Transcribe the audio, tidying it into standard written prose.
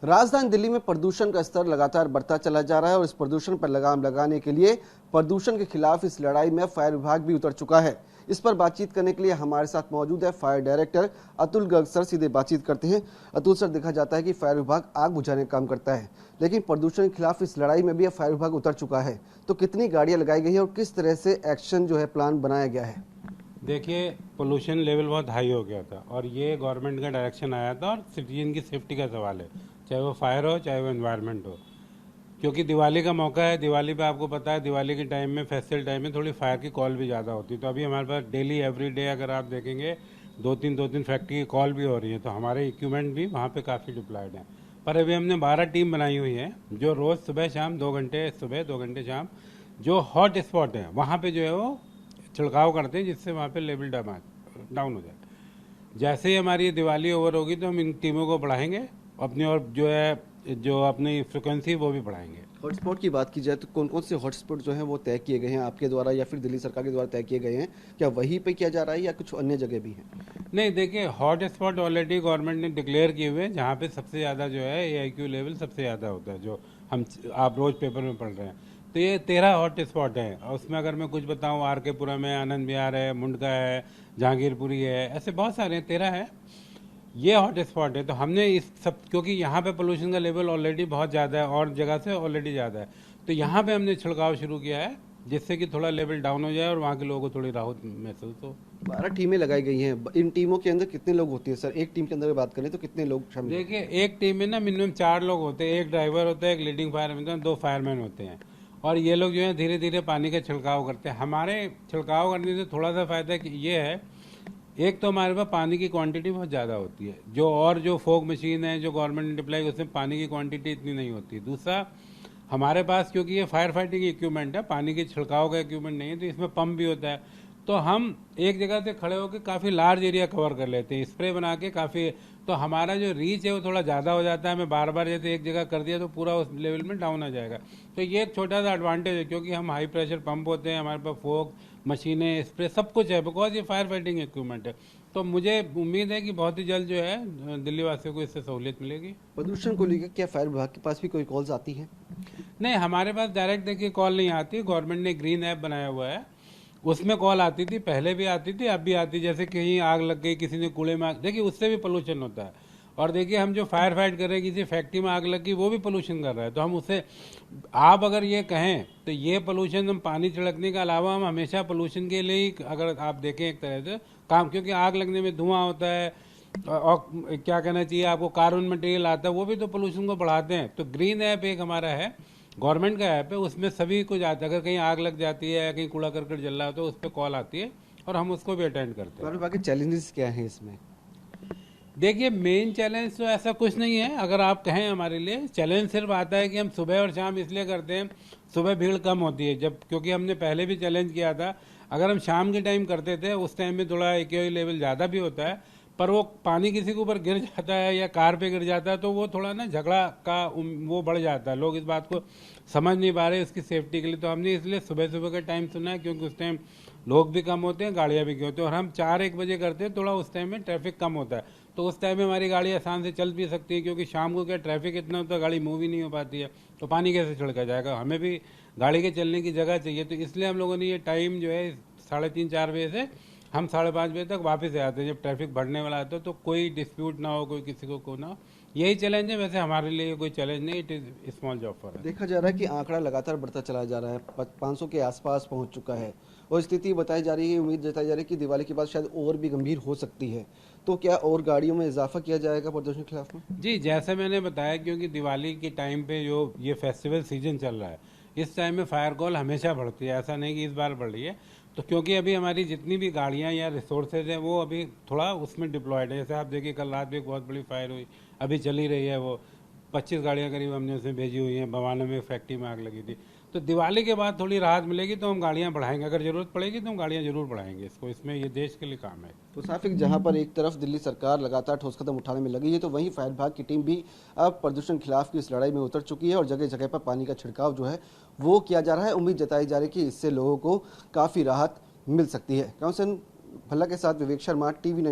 राजधानी दिल्ली में प्रदूषण का स्तर लगातार बढ़ता चला जा रहा है और इस प्रदूषण पर लगाम लगाने के लिए प्रदूषण के खिलाफ इस लड़ाई में फायर विभाग भी उतर चुका है। इस पर बातचीत करने के लिए हमारे साथ मौजूद है fire director Atul Garg sir. सीधे बातचीत करते हैं। अतुल सर, देखा जाता है कि फायर विभाग आग बुझाने का काम करता है, लेकिन प्रदूषण के खिलाफ इस लड़ाई में भी फायर विभाग उतर चुका है। तो कितनी गाड़ियां लगाई गई है और किस तरह से एक्शन जो है प्लान बनाया गया है? देखिए, पोल्यूशन लेवल बहुत हाई हो गया था और ये गवर्नमेंट का डायरेक्शन आया था और सिटीजन की सेफ्टी का सवाल है, चाहे वो फायर हो चाहे वो एनवायरनमेंट हो। क्योंकि दिवाली का मौका है, दिवाली पे आपको पता है दिवाली के टाइम में, फेस्टिवल टाइम में थोड़ी फायर की कॉल भी ज़्यादा होती है। तो अभी हमारे पास डेली एवरी डे अगर आप देखेंगे दो तीन फैक्ट्री की कॉल भी हो रही है, तो हमारे इक्विपमेंट भी वहाँ पे काफ़ी डिप्लॉयड हैं। पर अभी हमने 12 टीम बनाई हुई है जो रोज़ सुबह शाम 2 घंटे सुबह 2 घंटे शाम जो हॉट स्पॉट हैं वहाँ पे जो है वो छिड़काव करते हैं, जिससे वहाँ पे लेवल डाउन हो जाए। जैसे ही हमारी ये दिवाली ओवर होगी तो हम इन टीमों को बढ़ाएंगे अपनी, और जो अपनी फ्रिक्वेंसी वो भी बढ़ाएंगे। हॉटस्पॉट की बात की जाए तो कौन कौन से हॉटस्पॉट जो हैं वो तय किए गए हैं आपके द्वारा या फिर दिल्ली सरकार के द्वारा तय किए गए हैं? क्या वहीं पे किया जा रहा है या कुछ अन्य जगह भी है? नहीं, देखिए, हॉट स्पॉट ऑलरेडी गवर्नमेंट ने डिक्लेयर किए हुए हैं, जहाँ पे सबसे ज़्यादा जो है AIQ लेवल सबसे ज़्यादा होता है, जो आप रोज़ पेपर में पढ़ रहे हैं। तो ये 13 हॉट स्पॉट हैं और उसमें अगर मैं कुछ बताऊँ, RK पुरम है, आनंद विहार है, मुंडका है, जहांगीरपुरी है, ऐसे बहुत सारे हैं, 13 है। ये हॉट स्पॉट है। तो हमने इस सब, क्योंकि यहाँ पे पोल्यूशन का लेवल ऑलरेडी बहुत ज़्यादा है और जगह से ऑलरेडी ज़्यादा है, तो यहाँ पे हमने छिड़काव शुरू किया है, जिससे कि थोड़ा लेवल डाउन हो जाए और वहाँ के लोगों को थोड़ी राहत महसूस हो। 12 टीमें लगाई गई हैं। इन टीमों के अंदर कितने लोग होते हैं सर? एक टीम के अंदर बात करें तो कितने लोग शामिल? देखिए, एक टीम में ना मिनिमम 4 लोग होते हैं, एक ड्राइवर होता है, एक लीडिंग फायरमैन, 2 फायरमैन होते हैं, और ये लोग जो है धीरे धीरे पानी का छिड़काव करते हैं। हमारे छिड़काव करने से थोड़ा सा फायदा ये है, एक तो हमारे पास पानी की क्वांटिटी बहुत ज़्यादा होती है, जो फोग मशीन है जो गवर्नमेंट ने डिप्लाई, उसमें पानी की क्वांटिटी इतनी नहीं होती। दूसरा, हमारे पास क्योंकि ये फायर फाइटिंग इक्विपमेंट है, पानी के छिड़काव का इक्विपमेंट नहीं है, तो इसमें पंप भी होता है। तो हम एक जगह से खड़े होकर काफ़ी लार्ज एरिया कवर कर लेते हैं, स्प्रे बना के काफ़ी। तो हमारा जो रीच है वो थोड़ा ज़्यादा हो जाता है। हमें बार बार जैसे एक जगह कर दिया तो पूरा उस लेवल में डाउन आ जाएगा। तो ये एक छोटा सा एडवांटेज है, क्योंकि हम हाई प्रेशर पंप होते हैं, हमारे पास फोग मशीनें, स्प्रे सब कुछ है, बिकॉज ये फायर फाइटिंग इक्विपमेंट है। तो मुझे उम्मीद है कि बहुत ही जल्द जो है दिल्ली वासियों को इससे सहूलियत मिलेगी। प्रदूषण को लेकर क्या फायर विभाग के पास भी कोई कॉल्स आती हैं? नहीं, हमारे पास डायरेक्ट देखिए कॉल नहीं आती। गवर्नमेंट ने ग्रीन ऐप बनाया हुआ है, उसमें कॉल आती थी, पहले भी आती थी, अब भी आती। जैसे कहीं आग लग गई, किसी ने कूड़े में देखिए उससे भी पोल्यूशन होता है। और देखिए, हम जो फायर फाइट कर रहे हैं, किसी फैक्ट्री में आग लग गई, वो भी पोल्यूशन कर रहा है। तो हम उससे, आप अगर ये कहें तो ये पोल्यूशन हम पानी छिड़कने के अलावा हम हमेशा पोल्यूशन के लिए ही, अगर आप देखें एक तरह से काम, क्योंकि आग लगने में धुआं होता है और क्या कहना चाहिए आपको, कार्बन मटेरियल आता है, वो भी तो पोल्यूशन को बढ़ाते हैं। तो ग्रीन ऐप एक हमारा है, गवर्नमेंट का ऐप है, उसमें सभी कुछ आता है। अगर कहीं आग लग जाती है या कहीं कूड़ा करकट जल रहा है तो उस पर कॉल आती है और हम उसको भी अटेंड करते हैं। बाकी चैलेंजेस क्या हैं इसमें? देखिए, मेन चैलेंज तो ऐसा कुछ नहीं है। अगर आप कहें हमारे लिए चैलेंज सिर्फ आता है कि हम सुबह और शाम इसलिए करते हैं, सुबह भीड़ कम होती है, जब क्योंकि हमने पहले भी चैलेंज किया था, अगर हम शाम के टाइम करते थे उस टाइम में थोड़ा AQI लेवल ज़्यादा भी होता है, पर वो पानी किसी के ऊपर गिर जाता है या कार पे गिर जाता है तो वो थोड़ा ना झगड़ा का वो बढ़ जाता है। लोग इस बात को समझ नहीं पा रहे उसकी सेफ्टी के लिए। तो हमने इसलिए सुबह सुबह का टाइम चुना है, क्योंकि उस टाइम लोग भी कम होते हैं, गाड़ियाँ भी कम होती हैं, और हम 4-1 बजे करते हैं, थोड़ा उस टाइम में ट्रैफिक कम होता है, तो उस टाइम में हमारी गाड़ी आसान से चल भी सकती है। क्योंकि शाम को क्या ट्रैफिक इतना होता है, गाड़ी मूव ही नहीं हो पाती है, तो पानी कैसे छिड़का जाएगा? हमें भी गाड़ी के चलने की जगह चाहिए। तो इसलिए हम लोगों ने ये टाइम जो है 3:30-4 बजे से हम 5:30 बजे तक वापस आते हैं, जब ट्रैफिक बढ़ने वाला आता है, तो कोई डिस्प्यूट ना हो, कोई किसी को ना हो। यही चैलेंज है। वैसे हमारे लिए कोई चैलेंज नहीं, it is small job for us. देखा जा रहा है कि आंकड़ा लगातार बढ़ता चला जा रहा है, 500 के आसपास पहुंच चुका है और स्थिति बताई जा रही है, उम्मीद जताई जा रही है कि दिवाली के बाद शायद और भी गंभीर हो सकती है। तो क्या और गाड़ियों में इजाफा किया जाएगा प्रदूषण के खिलाफ में? जी, जैसे मैंने बताया, क्योंकि दिवाली के टाइम पे जो ये फेस्टिवल सीजन चल रहा है, इस टाइम में फायर कॉल हमेशा बढ़ती है, ऐसा नहीं कि इस बार बढ़ रही है। तो क्योंकि अभी हमारी जितनी भी गाड़ियां या रिसोर्सेज हैं वो अभी थोड़ा उसमें डिप्लॉयड है। जैसे आप देखिए, कल रात भी एक बहुत बड़ी फायर हुई, अभी चली रही है, वो 25 गाड़ियां करीब हमने उसमें भेजी हुई हैं। बवाना में फैक्ट्री में आग लगी थी। तो दिवाली के बाद थोड़ी राहत मिलेगी तो हम गाड़ियां बढ़ाएंगे, अगर जरूरत पड़ेगी तो हम गाड़ियां जरूर बढ़ाएंगे इसको, इसमें ये देश के लिए काम है। तो साफिक, जहां पर एक तरफ दिल्ली सरकार लगातार ठोस कदम उठाने में लगी है, तो वहीं फायर विभाग की टीम भी अब प्रदूषण के खिलाफ की इस लड़ाई में उतर चुकी है और जगह जगह पर पानी का छिड़काव जो है वो किया जा रहा है। उम्मीद जताई जा रही है कि इससे लोगों को काफ़ी राहत मिल सकती है। काउंसिल भल्ला के साथ विवेक शर्मा, TV9।